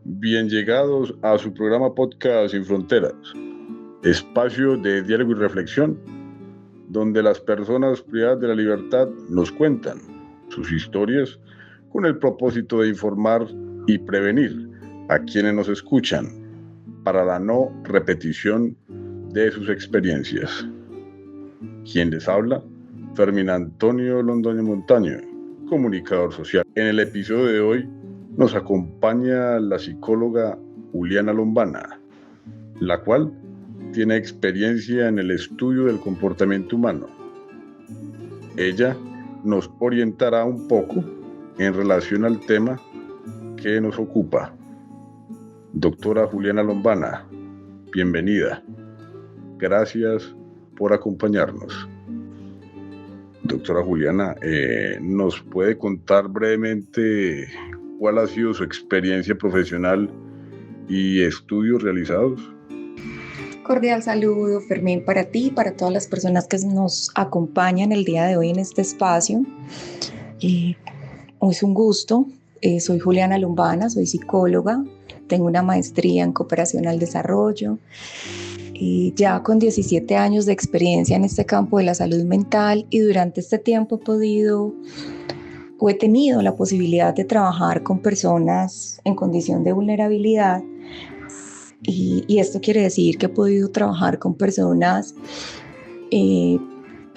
Bien llegados a su programa podcast Sin Fronteras, espacio de diálogo y reflexión, donde las personas privadas de la libertad nos cuentan sus historias con el propósito de informar y prevenir a quienes nos escuchan para la no repetición de sus experiencias. Quien les habla, Fermín Antonio Londoño Montaño, comunicador social. En el episodio de hoy nos acompaña la psicóloga Juliana Lombana, la cual tiene experiencia en el estudio del comportamiento humano. Ella nos orientará un poco en relación al tema que nos ocupa. Doctora Juliana Lombana, bienvenida. Gracias por acompañarnos. Doctora Juliana, ¿nos puede contar brevemente cuál ha sido su experiencia profesional y estudios realizados? Cordial saludo, Fermín, para ti y para todas las personas que nos acompañan el día de hoy en este espacio. Es un gusto. Soy Juliana Lombana, soy psicóloga, tengo una maestría en cooperación al desarrollo. Ya con 17 años de experiencia en este campo de la salud mental, y durante este tiempo he tenido la posibilidad de trabajar con personas en condición de vulnerabilidad, y esto quiere decir que he podido trabajar con personas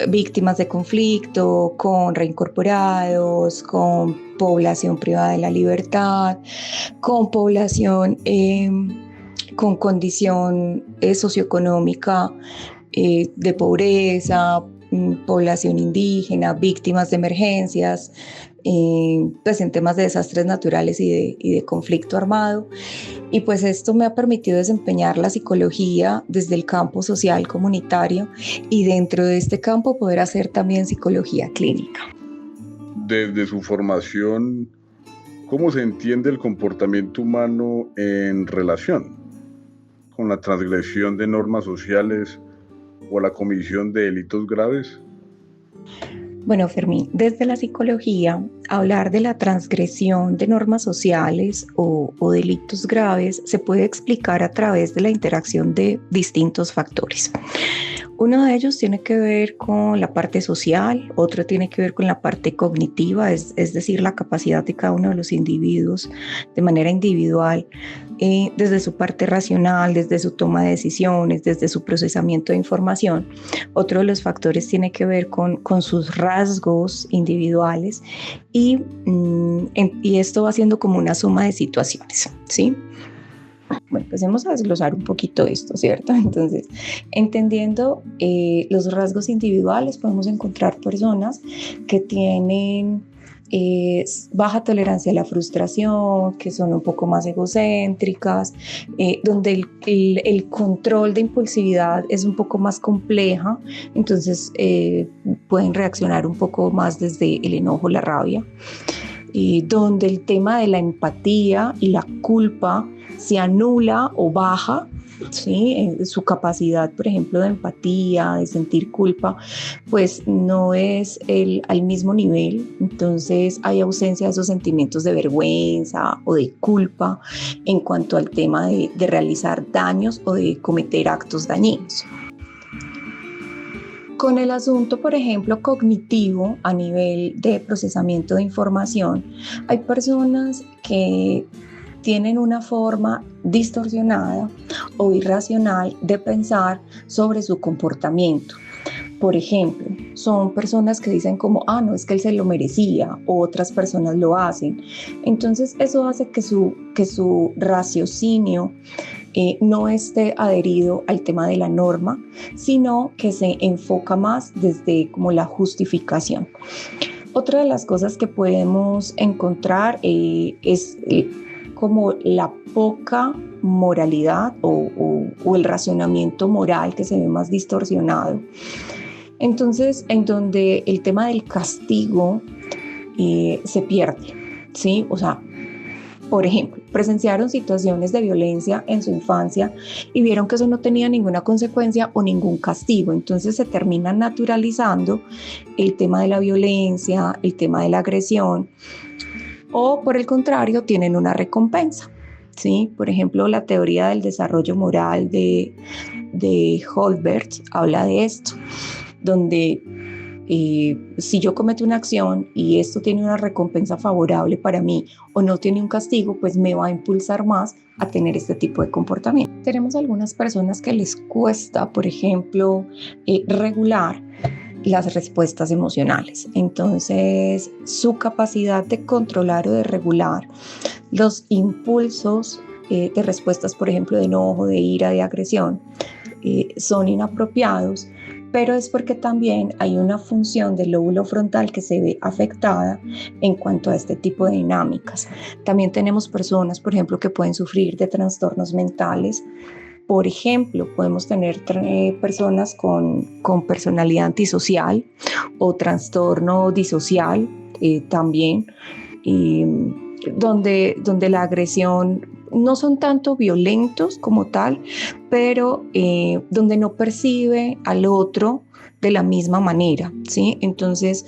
víctimas de conflicto, con reincorporados, con población privada de la libertad, con población con condición socioeconómica de pobreza, población indígena, víctimas de emergencias, pues en temas de desastres naturales y de conflicto armado. Y pues esto me ha permitido desempeñar la psicología desde el campo social comunitario, y dentro de este campo poder hacer también psicología clínica. Desde su formación, ¿cómo se entiende el comportamiento humano en relación con la transgresión de normas sociales o la comisión de delitos graves? Bueno, Fermín, desde la psicología, hablar de la transgresión de normas sociales o delitos graves se puede explicar a través de la interacción de distintos factores. Uno de ellos tiene que ver con la parte social, otro tiene que ver con la parte cognitiva, es decir, la capacidad de cada uno de los individuos de manera individual, desde su parte racional, desde su toma de decisiones, desde su procesamiento de información. Otro de los factores tiene que ver con sus rasgos individuales, y esto va siendo como una suma de situaciones, ¿sí? Bueno, empecemos a desglosar un poquito esto, ¿cierto? Entonces, entendiendo los rasgos individuales, podemos encontrar personas que tienen baja tolerancia a la frustración, que son un poco más egocéntricas, donde el control de impulsividad es un poco más compleja, entonces pueden reaccionar un poco más desde el enojo, la rabia, donde el tema de la empatía y la culpa se anula o baja, ¿sí? Su capacidad, por ejemplo, de empatía, de sentir culpa, pues no es al mismo nivel. Entonces hay ausencia de esos sentimientos de vergüenza o de culpa en cuanto al tema de realizar daños o de cometer actos dañinos. Con el asunto, por ejemplo, cognitivo, a nivel de procesamiento de información, hay personas que tienen una forma distorsionada o irracional de pensar sobre su comportamiento. Por ejemplo, son personas que dicen como, no, es que él se lo merecía, o otras personas lo hacen. Entonces eso hace que su raciocinio no esté adherido al tema de la norma, sino que se enfoca más desde como la justificación. Otra de las cosas que podemos encontrar es como la poca moralidad o el racionamiento moral que se ve más distorsionado. Entonces, en donde el tema del castigo se pierde, ¿sí? O sea, por ejemplo, presenciaron situaciones de violencia en su infancia y vieron que eso no tenía ninguna consecuencia o ningún castigo. Entonces se termina naturalizando el tema de la violencia, el tema de la agresión, o por el contrario, tienen una recompensa. ¿sí? Por ejemplo, la teoría del desarrollo moral de Holbert habla de esto, donde si yo cometo una acción y esto tiene una recompensa favorable para mí o no tiene un castigo, pues me va a impulsar más a tener este tipo de comportamiento. Tenemos algunas personas que les cuesta, por ejemplo, regular las respuestas emocionales. Entonces, su capacidad de controlar o de regular los impulsos de respuestas, por ejemplo, de enojo, de ira, de agresión, son inapropiados, pero es porque también hay una función del lóbulo frontal que se ve afectada en cuanto a este tipo de dinámicas. También tenemos personas, por ejemplo, que pueden sufrir de trastornos mentales. Por ejemplo, podemos tener personas con personalidad antisocial o trastorno disocial también, donde la agresión no son tanto violentos como tal, pero donde no percibe al otro de la misma manera, ¿sí? Entonces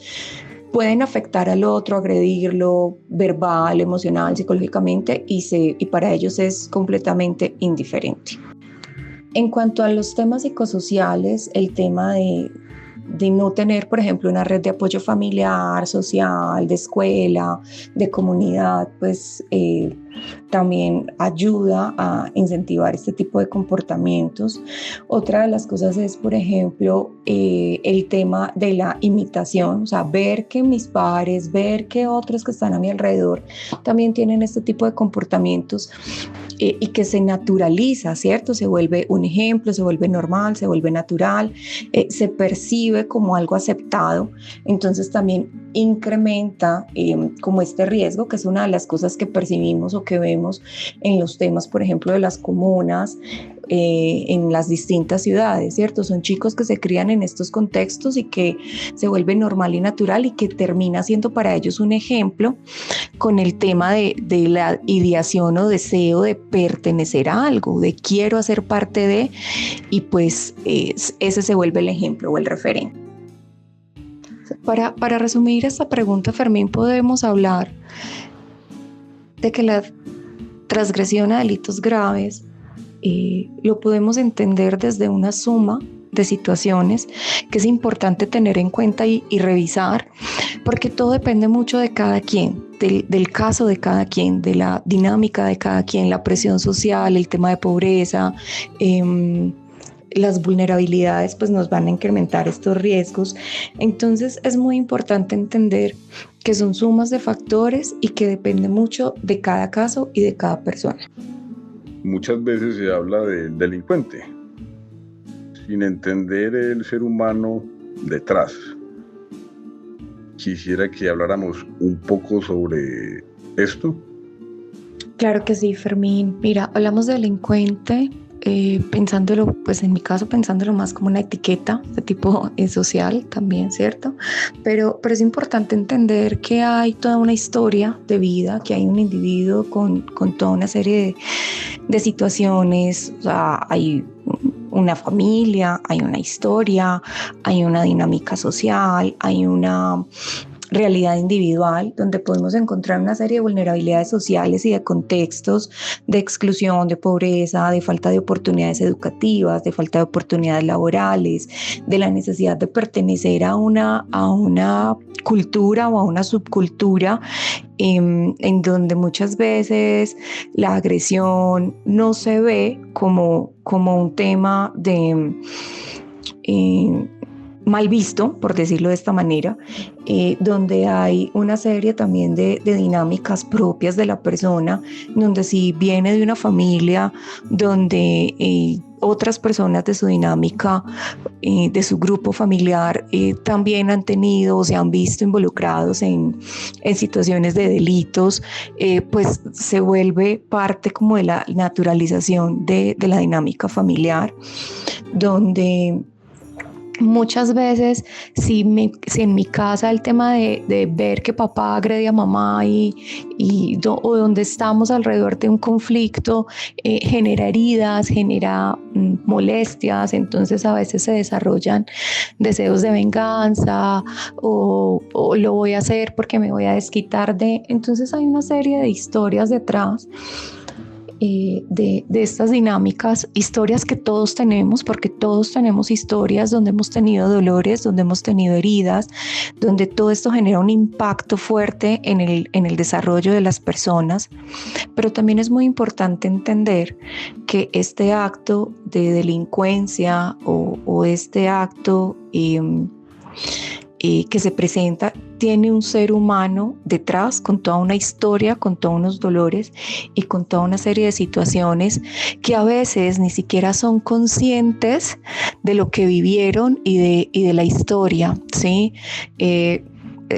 pueden afectar al otro, agredirlo verbal, emocional, psicológicamente, y para ellos es completamente indiferente. En cuanto a los temas psicosociales, el tema de no tener, por ejemplo, una red de apoyo familiar, social, de escuela, de comunidad, pues también ayuda a incentivar este tipo de comportamientos. Otra de las cosas es, por ejemplo, el tema de la imitación, o sea, ver que mis pares, ver que otros que están a mi alrededor también tienen este tipo de comportamientos y que se naturaliza, ¿cierto? Se vuelve un ejemplo, se vuelve normal, se vuelve natural, se percibe como algo aceptado, entonces también incrementa como este riesgo, que es una de las cosas que percibimos o que vemos en los temas, por ejemplo, de las comunas, en las distintas ciudades, ¿cierto? Son chicos que se crían en estos contextos y que se vuelve normal y natural y que termina siendo para ellos un ejemplo con el tema de la ideación o deseo de pertenecer a algo, de quiero hacer parte de, y pues ese se vuelve el ejemplo o el referente. Para resumir esta pregunta, Fermín, podemos hablar de que la transgresión a delitos graves lo podemos entender desde una suma de situaciones que es importante tener en cuenta y revisar, porque todo depende mucho de cada quien, del caso de cada quien, de la dinámica de cada quien, la presión social, el tema de pobreza, las vulnerabilidades pues nos van a incrementar estos riesgos. Entonces es muy importante entender que son sumas de factores y que depende mucho de cada caso y de cada persona. Muchas veces se habla del delincuente, sin entender el ser humano detrás. Quisiera que habláramos un poco sobre esto. Claro que sí, Fermín. Mira, hablamos de delincuente, pensándolo, pues en mi caso, pensándolo más como una etiqueta de tipo social también, ¿cierto? Pero es importante entender que hay toda una historia de vida, que hay un individuo con toda una serie de situaciones, o sea, hay una familia, hay una historia, hay una dinámica social, hay una realidad individual donde podemos encontrar una serie de vulnerabilidades sociales y de contextos de exclusión, de pobreza, de falta de oportunidades educativas, de falta de oportunidades laborales, de la necesidad de pertenecer a una cultura o a una subcultura en donde muchas veces la agresión no se ve como un tema de mal visto, por decirlo de esta manera, donde hay una serie también de dinámicas propias de la persona, donde si viene de una familia donde otras personas de su dinámica, de su grupo familiar, también han tenido o se han visto involucrados en situaciones de delitos, pues se vuelve parte como de la naturalización de la dinámica familiar, donde muchas veces, si en mi casa el tema de ver que papá agrede a mamá o donde estamos alrededor de un conflicto genera heridas, genera molestias, entonces a veces se desarrollan deseos de venganza o lo voy a hacer porque me voy a desquitar de... Entonces hay una serie de historias detrás de estas dinámicas, historias que todos tenemos, porque todos tenemos historias donde hemos tenido dolores, donde hemos tenido heridas, donde todo esto genera un impacto fuerte en el desarrollo de las personas. Pero también es muy importante entender que este acto de delincuencia o este acto que se presenta tiene un ser humano detrás con toda una historia, con todos unos dolores y con toda una serie de situaciones que a veces ni siquiera son conscientes de lo que vivieron y de la historia, ¿sí?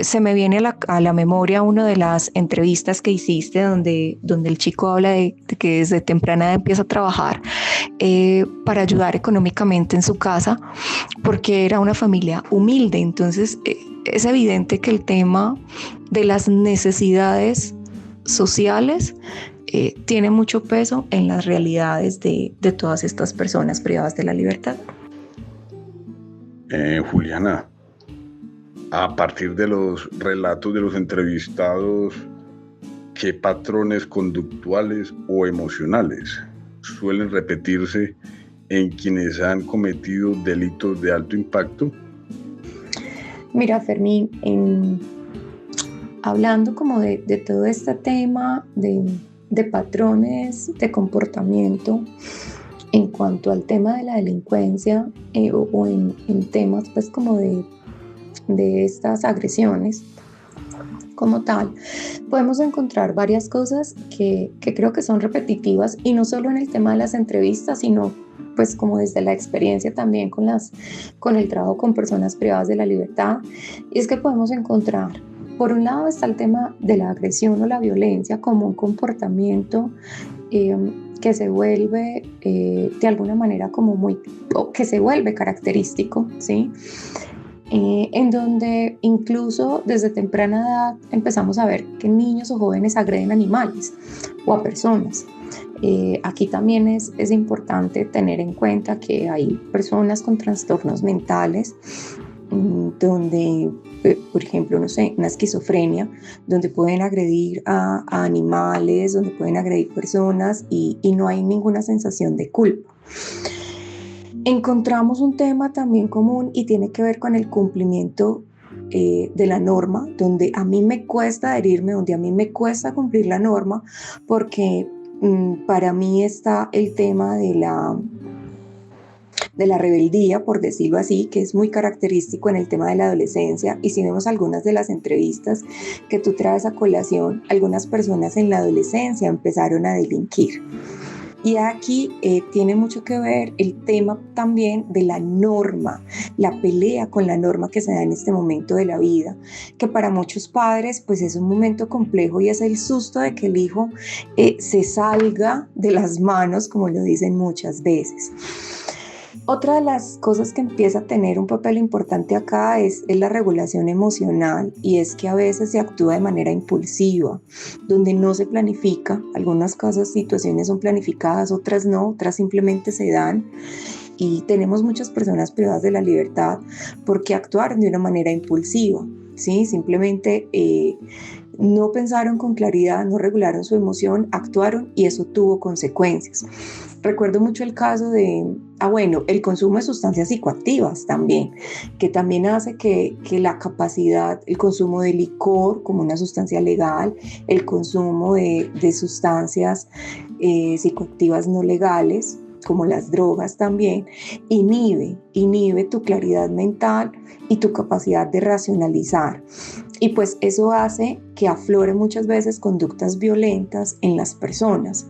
Se me viene a la memoria una de las entrevistas que hiciste donde el chico habla de que desde temprana edad empieza a trabajar para ayudar económicamente en su casa porque era una familia humilde. Entonces es evidente que el tema de las necesidades sociales tiene mucho peso en las realidades de todas estas personas privadas de la libertad. Juliana, a partir de los relatos de los entrevistados, ¿qué patrones conductuales o emocionales suelen repetirse en quienes han cometido delitos de alto impacto? Mira, Fermín, hablando como de todo este tema de patrones de comportamiento en cuanto al tema de la delincuencia o en temas pues como de estas agresiones como tal, podemos encontrar varias cosas que creo que son repetitivas y no solo en el tema de las entrevistas, sino pues como desde la experiencia también con el trabajo con personas privadas de la libertad. Y es que podemos encontrar, por un lado está el tema de la agresión o la violencia como un comportamiento que se vuelve de alguna manera como o que se vuelve característico, ¿sí? En donde incluso desde temprana edad empezamos a ver que niños o jóvenes agreden animales o a personas. Aquí también es importante tener en cuenta que hay personas con trastornos mentales donde, por ejemplo, no sé, una esquizofrenia, donde pueden agredir a animales, donde pueden agredir personas y no hay ninguna sensación de culpa. Encontramos un tema también común y tiene que ver con el cumplimiento de la norma, donde a mí me cuesta adherirme, donde a mí me cuesta cumplir la norma, porque para mí está el tema de la rebeldía, por decirlo así, que es muy característico en el tema de la adolescencia. Y si vemos algunas de las entrevistas que tú traes a colación, algunas personas en la adolescencia empezaron a delinquir. Y aquí tiene mucho que ver el tema también de la norma, la pelea con la norma que se da en este momento de la vida, que para muchos padres pues es un momento complejo y es el susto de que el hijo se salga de las manos, como lo dicen muchas veces. Otra de las cosas que empieza a tener un papel importante acá es la regulación emocional, y es que a veces se actúa de manera impulsiva, donde no se planifica. Algunas cosas, situaciones son planificadas, otras no, otras simplemente se dan. Y tenemos muchas personas privadas de la libertad porque actuaron de una manera impulsiva, ¿sí? Simplemente no pensaron con claridad, no regularon su emoción, actuaron y eso tuvo consecuencias. Recuerdo mucho el caso de, el consumo de sustancias psicoactivas también, que también hace que la capacidad, el consumo de licor como una sustancia legal, el consumo de sustancias psicoactivas no legales, como las drogas también, inhibe tu claridad mental y tu capacidad de racionalizar. Y pues eso hace que afloren muchas veces conductas violentas en las personas.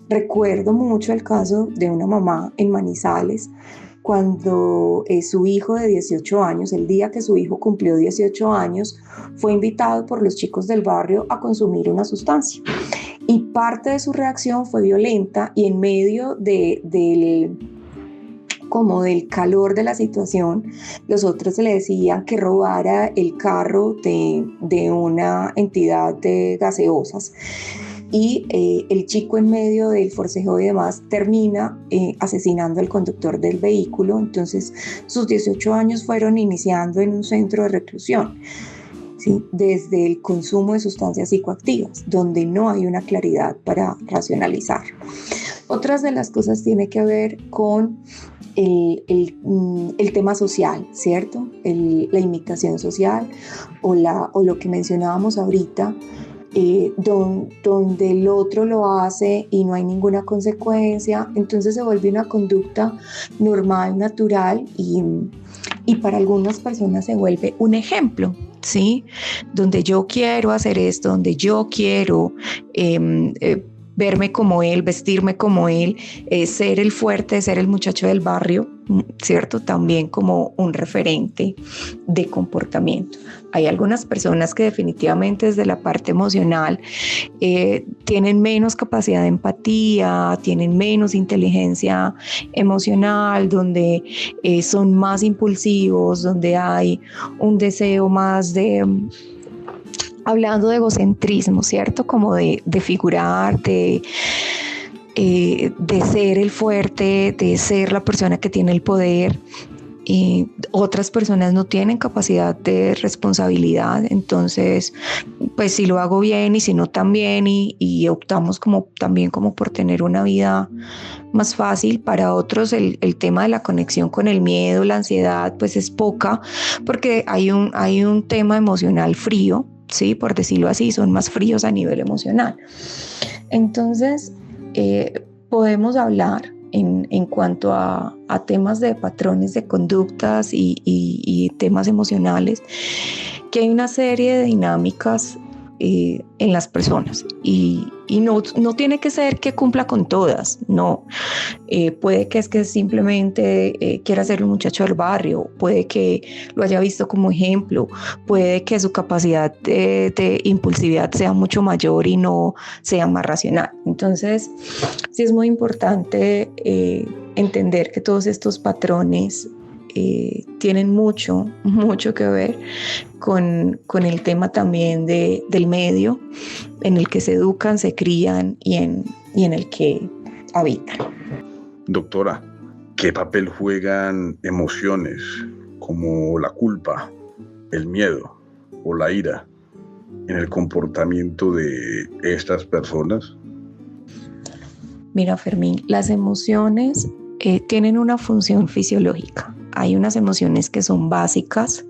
Recuerdo mucho el caso de una mamá en Manizales, cuando su hijo de 18 años, el día que su hijo cumplió 18 años, fue invitado por los chicos del barrio a consumir una sustancia. Y parte de su reacción fue violenta, y en medio del calor de la situación, los otros le decían que robara el carro de una entidad de gaseosas. Y el chico, en medio del forcejeo y demás, termina asesinando al conductor del vehículo. Entonces sus 18 años fueron iniciando en un centro de reclusión. ¿sí? Desde el consumo de sustancias psicoactivas, donde no hay una claridad para racionalizar. Otras de las cosas tiene que ver con el tema social, ¿cierto? La imitación social o lo que mencionábamos ahorita, donde el otro lo hace y no hay ninguna consecuencia, entonces se vuelve una conducta normal, natural y para algunas personas se vuelve un ejemplo, ¿sí? Donde yo quiero hacer esto, donde yo quiero verme como él, vestirme como él, ser el fuerte, ser el muchacho del barrio, ¿cierto? También como un referente de comportamiento. Hay algunas personas que definitivamente desde la parte emocional tienen menos capacidad de empatía, tienen menos inteligencia emocional, donde son más impulsivos, donde hay un deseo más de... hablando de egocentrismo, ¿cierto? Como de figurar, de ser el fuerte, de ser la persona que tiene el poder. Otras personas no tienen capacidad de responsabilidad, entonces pues si lo hago bien y si no también y optamos también como por tener una vida más fácil. Para otros el tema de la conexión con el miedo, la ansiedad pues es poca porque hay un tema emocional frío, ¿sí? Por decirlo así, son más fríos a nivel emocional. Entonces podemos hablar en cuanto a temas de patrones de conductas y temas emocionales, que hay una serie de dinámicas en las personas y no tiene que ser que cumpla con todas, no. Puede que es que simplemente quiera ser un muchacho del barrio, puede que lo haya visto como ejemplo, puede que su capacidad de impulsividad sea mucho mayor y no sea más racional. Entonces, sí es muy importante entender que todos estos patrones tienen mucho que ver con el tema también del medio en el que se educan, se crían y en el que habitan. Doctora, ¿qué papel juegan emociones como la culpa, el miedo o la ira en el comportamiento de estas personas? Mira, Fermín, las emociones tienen una función fisiológica. Hay unas emociones que son básicas,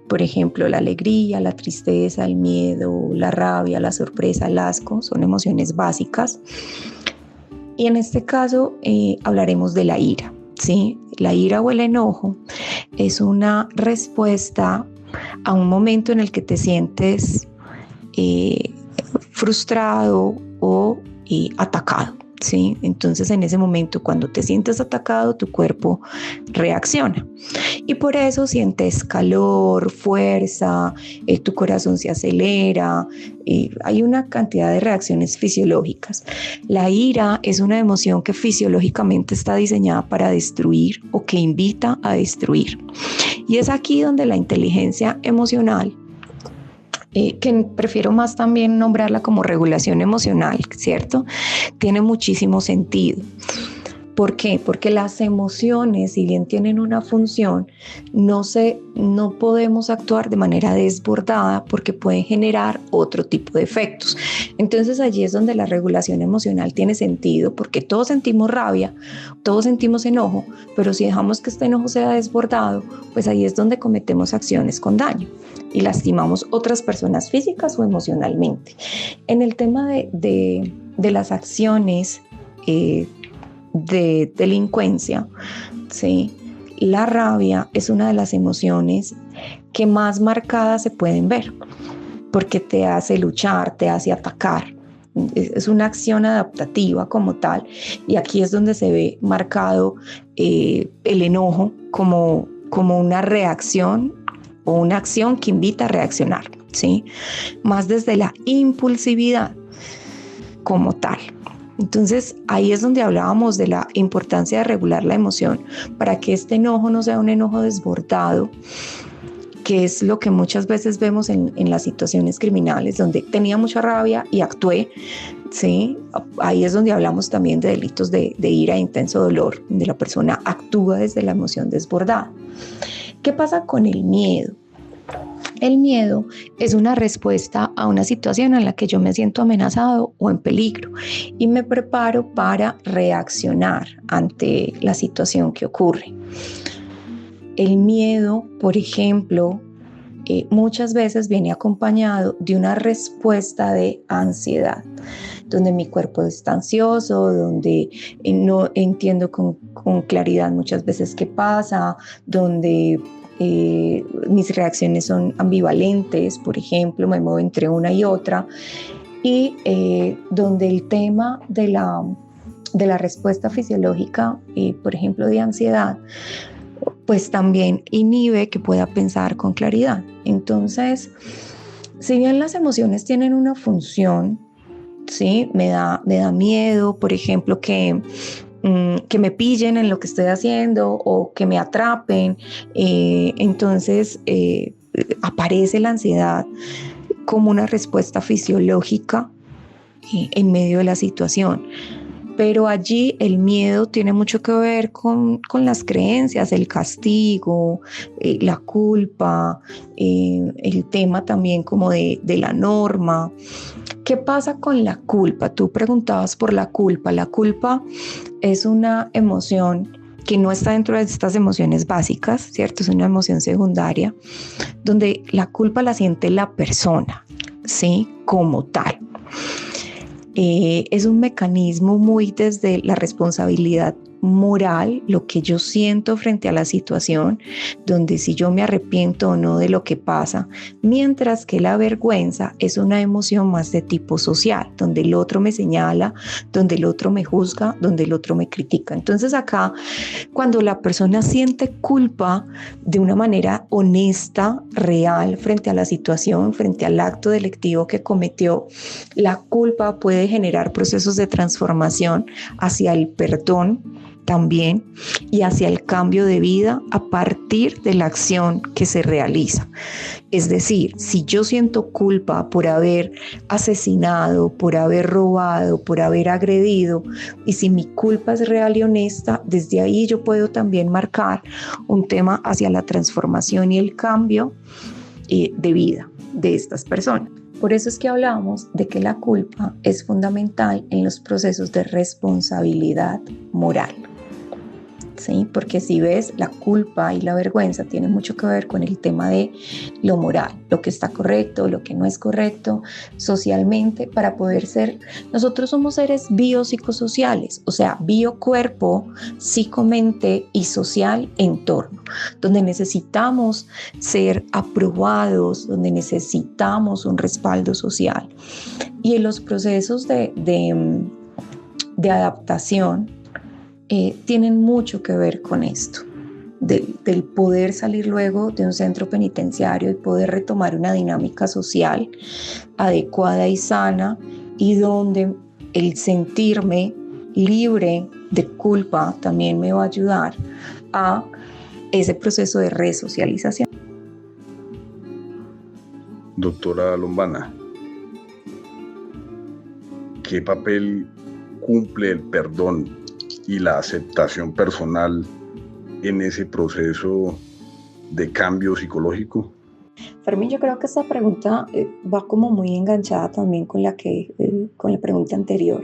por ejemplo, la alegría, la tristeza, el miedo, la rabia, la sorpresa, el asco, son emociones básicas. Y en este caso hablaremos de la ira, ¿sí? La ira o el enojo es una respuesta a un momento en el que te sientes frustrado o atacado. ¿Sí? Entonces en ese momento cuando te sientes atacado tu cuerpo reacciona y por eso sientes calor, fuerza, tu corazón se acelera, hay una cantidad de reacciones fisiológicas. La ira es una emoción que fisiológicamente está diseñada para destruir o que invita a destruir y es aquí donde la inteligencia emocional, que prefiero más también nombrarla como regulación emocional, ¿cierto? Tiene muchísimo sentido. ¿Por qué? Porque las emociones, si bien tienen una función, no podemos actuar de manera desbordada porque pueden generar otro tipo de efectos. Entonces allí es donde la regulación emocional tiene sentido, porque todos sentimos rabia, todos sentimos enojo, pero si dejamos que este enojo sea desbordado, pues ahí es donde cometemos acciones con daño y lastimamos otras personas físicas o emocionalmente. En el tema de las acciones de delincuencia, ¿sí? La rabia es una de las emociones que más marcadas se pueden ver, porque te hace luchar, te hace atacar. Es una acción adaptativa como tal, y aquí es donde se ve marcado el enojo como una reacción o una acción que invita a reaccionar, ¿sí? Más desde la impulsividad como tal. Entonces ahí es donde hablábamos de la importancia de regular la emoción para que este enojo no sea un enojo desbordado, que es lo que muchas veces vemos en las situaciones criminales, donde tenía mucha rabia y actué, ¿sí? Ahí es donde hablamos también de delitos de ira e intenso dolor, donde la persona actúa desde la emoción desbordada. ¿Qué pasa con el miedo? El miedo es una respuesta a una situación en la que yo me siento amenazado o en peligro y me preparo para reaccionar ante la situación que ocurre. El miedo, por ejemplo, muchas veces viene acompañado de una respuesta de ansiedad, donde mi cuerpo está ansioso, donde no entiendo con claridad muchas veces qué pasa, donde mis reacciones son ambivalentes, por ejemplo, me muevo entre una y otra, y donde el tema de la respuesta fisiológica, por ejemplo, de ansiedad, pues también inhibe que pueda pensar con claridad. Entonces, si bien las emociones tienen una función, ¿sí? Me da miedo, por ejemplo, que me pillen en lo que estoy haciendo o que me atrapen. Entonces aparece la ansiedad como una respuesta fisiológica en medio de la situación. Pero allí el miedo tiene mucho que ver con las creencias, el castigo, la culpa, el tema también como de la norma. ¿Qué pasa con la culpa? Tú preguntabas por la culpa. La culpa es una emoción que no está dentro de estas emociones básicas, ¿cierto? Es una emoción secundaria, donde la culpa la siente la persona, ¿sí? Como tal. Es un mecanismo muy desde la responsabilidad moral, lo que yo siento frente a la situación, donde si yo me arrepiento o no de lo que pasa, mientras que la vergüenza es una emoción más de tipo social, donde el otro me señala, donde el otro me juzga, donde el otro me critica. Entonces acá, cuando la persona siente culpa de una manera honesta, real, frente a la situación, frente al acto delictivo que cometió, la culpa puede generar procesos de transformación hacia el perdón también y hacia el cambio de vida a partir de la acción que se realiza. Es decir, si yo siento culpa por haber asesinado, por haber robado, por haber agredido, y si mi culpa es real y honesta, desde ahí yo puedo también marcar un tema hacia la transformación y el cambio de vida de estas personas. Por eso es que hablamos de que la culpa es fundamental en los procesos de responsabilidad moral. ¿Sí? Porque si ves, la culpa y la vergüenza tienen mucho que ver con el tema de lo moral, lo que está correcto, lo que no es correcto socialmente para poder ser. Nosotros somos seres biopsicosociales, o sea, biocuerpo, psicomente y social entorno, donde necesitamos ser aprobados, donde necesitamos un respaldo social. Y en los procesos de adaptación, tienen mucho que ver con esto, del poder salir luego de un centro penitenciario y poder retomar una dinámica social adecuada y sana, y donde el sentirme libre de culpa también me va a ayudar a ese proceso de resocialización. Doctora Lombana, ¿qué papel cumple el perdón y la aceptación personal en ese proceso de cambio psicológico? Fermín, yo creo que esta pregunta va como muy enganchada también con la pregunta anterior.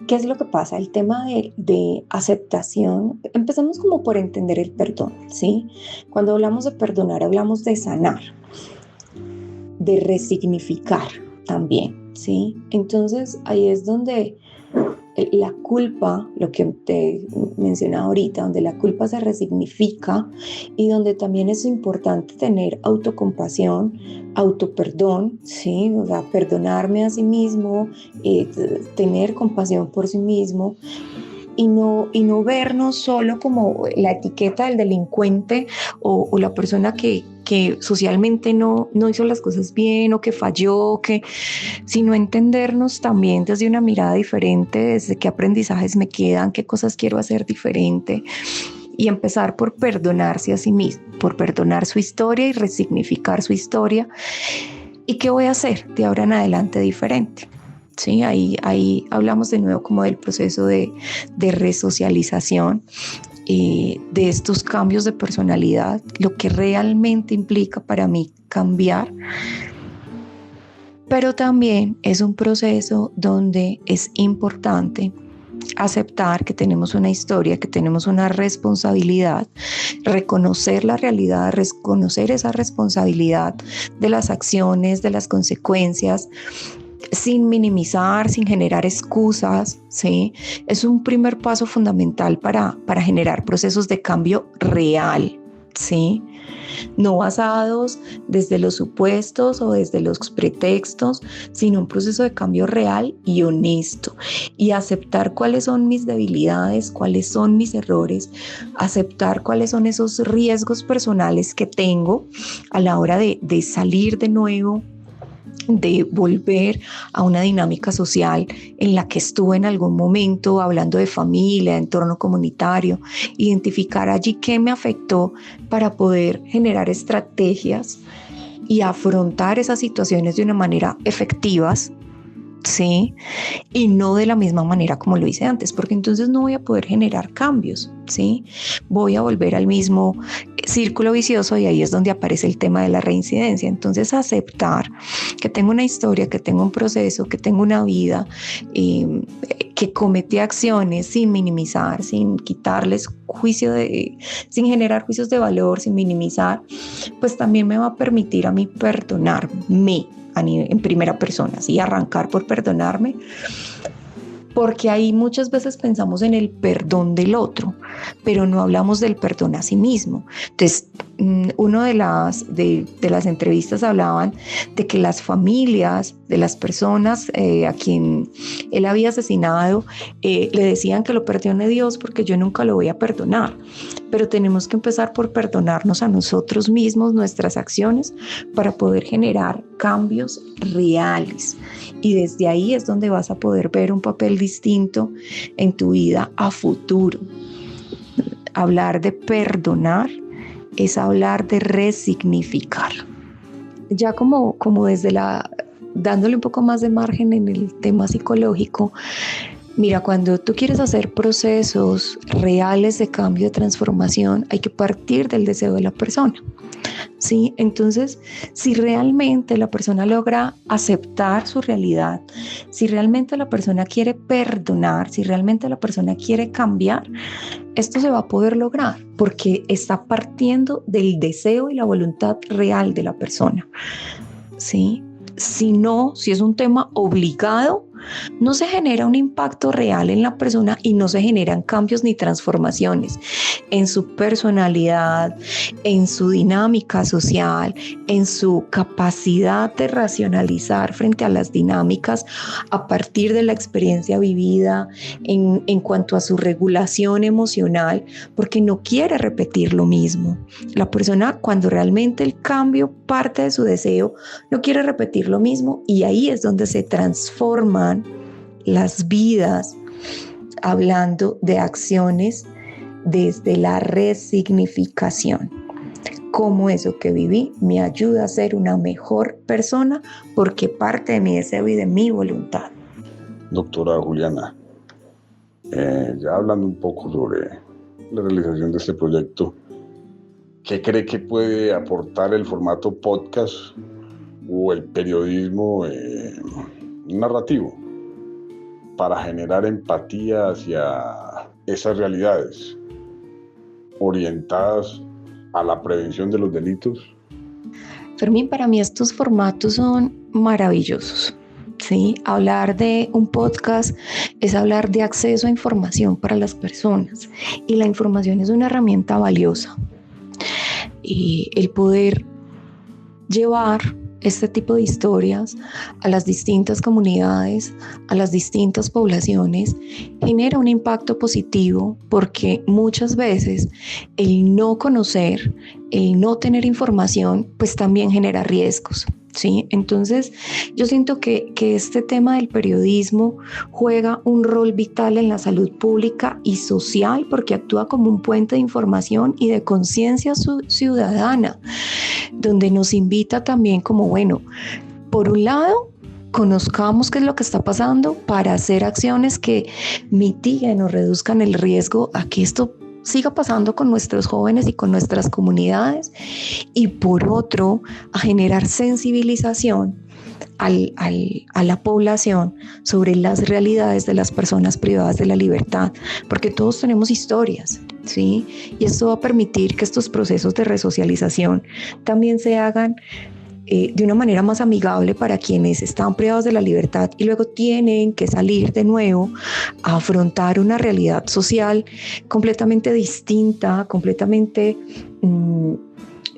¿Qué es lo que pasa? El tema de aceptación, empezamos como por entender el perdón, ¿sí? Cuando hablamos de perdonar, hablamos de sanar, de resignificar también, ¿sí? Entonces ahí es donde la culpa, lo que te mencionaba ahorita, donde la culpa se resignifica y donde también es importante tener autocompasión, autoperdón, ¿sí? O sea, perdonarme a sí mismo, tener compasión por sí mismo. Y no vernos solo como la etiqueta del delincuente o la persona que socialmente no hizo las cosas bien o que falló, sino entendernos también desde una mirada diferente, desde qué aprendizajes me quedan, qué cosas quiero hacer diferente, y empezar por perdonarse a sí mismo, por perdonar su historia y resignificar su historia. ¿Y qué voy a hacer de ahora en adelante diferente? Sí, ahí hablamos de nuevo como del proceso de resocialización, de estos cambios de personalidad, lo que realmente implica para mí cambiar. Pero también es un proceso donde es importante aceptar que tenemos una historia, que tenemos una responsabilidad, reconocer la realidad, reconocer esa responsabilidad de las acciones, de las consecuencias, sin minimizar, sin generar excusas, ¿sí? Es un primer paso fundamental para generar procesos de cambio real, ¿sí? No basados desde los supuestos o desde los pretextos, sino un proceso de cambio real y honesto, y aceptar cuáles son mis debilidades, cuáles son mis errores, aceptar cuáles son esos riesgos personales que tengo a la hora de salir de nuevo, de volver a una dinámica social en la que estuve en algún momento, hablando de familia, entorno comunitario, identificar allí qué me afectó para poder generar estrategias y afrontar esas situaciones de una manera efectivas, ¿sí? Y no de la misma manera como lo hice antes, porque entonces no voy a poder generar cambios, ¿sí? Voy a volver al mismo círculo vicioso, y ahí es donde aparece el tema de la reincidencia. Entonces, aceptar que tengo una historia, que tengo un proceso, que tengo una vida, que cometí acciones sin minimizar, sin quitarles sin generar juicios de valor, sin minimizar, pues también me va a permitir a mí perdonarme en primera persona, ¿sí? Arrancar por perdonarme, porque ahí muchas veces pensamos en el perdón del otro, pero no hablamos del perdón a sí mismo. Entonces, una de las entrevistas hablaban de que las familias de las personas a quien él había asesinado le decían que lo perdone Dios porque yo nunca lo voy a perdonar. Pero tenemos que empezar por perdonarnos a nosotros mismos nuestras acciones para poder generar cambios reales. Y desde ahí es donde vas a poder ver un papel distinto en tu vida a futuro. Hablar de perdonar es hablar de resignificar. Ya como desde dándole un poco más de margen en el tema psicológico, mira, cuando tú quieres hacer procesos reales de cambio, de transformación, hay que partir del deseo de la persona, ¿sí? Entonces, si realmente la persona logra aceptar su realidad, si realmente la persona quiere perdonar, si realmente la persona quiere cambiar, esto se va a poder lograr porque está partiendo del deseo y la voluntad real de la persona, ¿sí? Si no, si es un tema obligado, no se genera un impacto real en la persona y no se generan cambios ni transformaciones en su personalidad, en su dinámica social, en su capacidad de racionalizar frente a las dinámicas a partir de la experiencia vivida, en cuanto a su regulación emocional, porque no quiere repetir lo mismo. La persona, cuando realmente el cambio parte de su deseo, no quiere repetir lo mismo, y ahí es donde se transforman las vidas, hablando de acciones desde la resignificación. Cómo eso que viví me ayuda a ser una mejor persona porque parte de mi deseo y de mi voluntad. Doctora Juliana, ya hablando un poco sobre la realización de este proyecto, ¿qué cree que puede aportar el formato podcast o el periodismo narrativo para generar empatía hacia esas realidades orientadas a la prevención de los delitos? Fermín, para mí estos formatos son maravillosos, ¿sí? Hablar de un podcast es hablar de acceso a información para las personas, y la información es una herramienta valiosa. Y el poder llevar este tipo de historias a las distintas comunidades, a las distintas poblaciones, genera un impacto positivo, porque muchas veces el no conocer, el no tener información, pues también genera riesgos, ¿sí? Entonces, yo siento que este tema del periodismo juega un rol vital en la salud pública y social, porque actúa como un puente de información y de conciencia ciudadana, donde nos invita también como, bueno, por un lado, conozcamos qué es lo que está pasando para hacer acciones que mitiguen o reduzcan el riesgo a que esto siga pasando con nuestros jóvenes y con nuestras comunidades, y por otro, a generar sensibilización a la población sobre las realidades de las personas privadas de la libertad, porque todos tenemos historias, ¿sí? Y esto va a permitir que estos procesos de resocialización también se hagan de una manera más amigable para quienes están privados de la libertad y luego tienen que salir de nuevo a afrontar una realidad social completamente distinta, completamente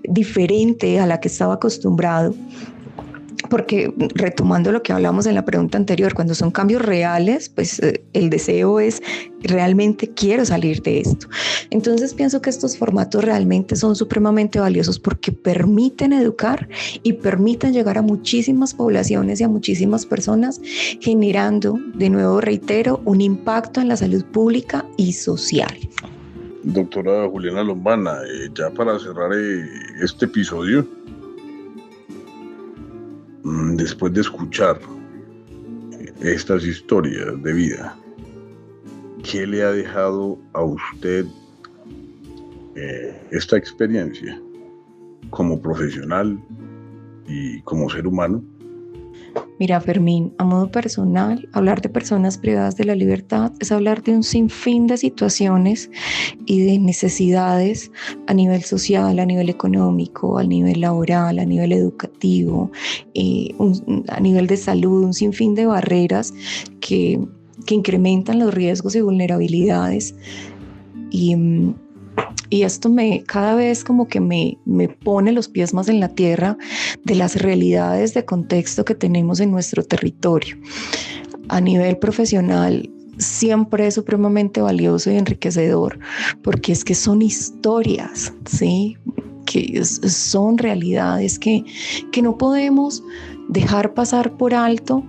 diferente a la que estaba acostumbrado. Porque retomando lo que hablamos en la pregunta anterior, cuando son cambios reales, pues el deseo es realmente quiero salir de esto. Entonces pienso que estos formatos realmente son supremamente valiosos porque permiten educar y permiten llegar a muchísimas poblaciones y a muchísimas personas, generando, de nuevo reitero, un impacto en la salud pública y social. Doctora Juliana Lombana, ya para cerrar este episodio, después de escuchar estas historias de vida, ¿qué le ha dejado a usted esta experiencia como profesional y como ser humano? Mira, Fermín, a modo personal, hablar de personas privadas de la libertad es hablar de un sinfín de situaciones y de necesidades a nivel social, a nivel económico, a nivel laboral, a nivel educativo, a nivel de salud, un sinfín de barreras que incrementan los riesgos y vulnerabilidades. Y esto cada vez como que me pone los pies más en la tierra de las realidades de contexto que tenemos en nuestro territorio. A nivel profesional, siempre es supremamente valioso y enriquecedor, porque es que son historias, ¿sí? Que son realidades que no podemos dejar pasar por alto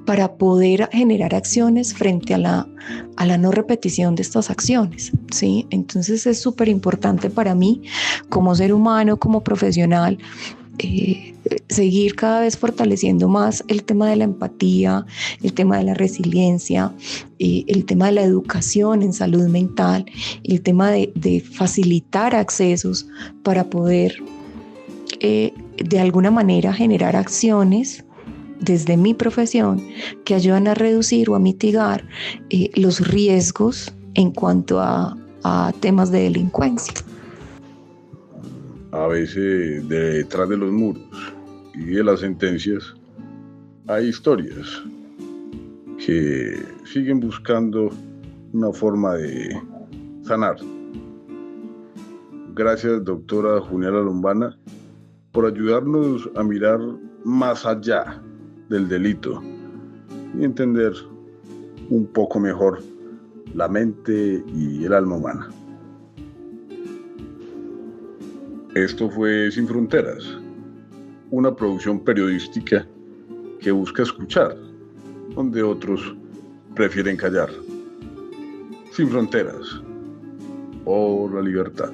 para poder generar acciones frente a la no repetición de estas acciones, ¿sí? Entonces es súper importante para mí, como ser humano, como profesional, seguir cada vez fortaleciendo más el tema de la empatía, el tema de la resiliencia, el tema de la educación en salud mental, el tema de facilitar accesos para poder de alguna manera generar acciones desde mi profesión que ayudan a reducir o a mitigar los riesgos en cuanto a temas de delincuencia. A veces detrás de los muros y de las sentencias hay historias que siguen buscando una forma de sanar. Gracias, doctora Juliana Lombana, por ayudarnos a mirar más allá del delito y entender un poco mejor la mente y el alma humana. Esto fue Sin Fronteras, una producción periodística que busca escuchar donde otros prefieren callar. Sin Fronteras, por la libertad.